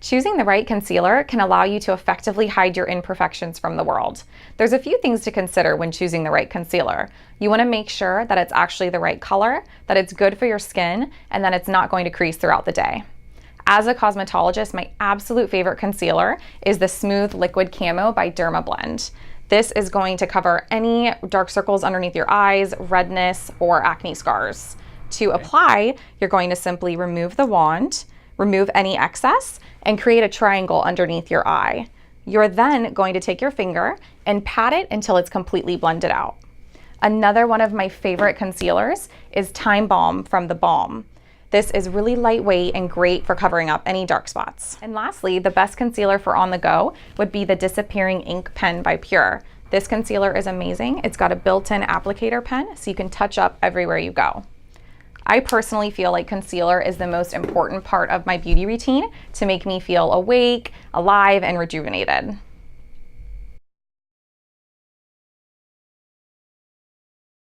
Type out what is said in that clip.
Choosing the right concealer can allow you to effectively hide your imperfections from the world. There's a few things to consider when choosing the right concealer. You want to make sure that it's actually the right color, that it's good for your skin, and that it's not going to crease throughout the day. As a cosmetologist, my absolute favorite concealer is the Smooth Liquid Camo by Dermablend. This is going to cover any dark circles underneath your eyes, redness, or acne scars. To apply, you're going to simply remove the wand, remove any excess, and create a triangle underneath your eye. You're then going to take your finger and pat it until it's completely blended out. Another one of my favorite concealers is Time Balm from The Balm. This is really lightweight and great for covering up any dark spots. And lastly, the best concealer for on the go would be the Disappearing Ink Pen by Pure. This concealer is amazing. It's got a built-in applicator pen, so you can touch up everywhere you go. I personally feel like concealer is the most important part of my beauty routine to make me feel awake, alive, and rejuvenated.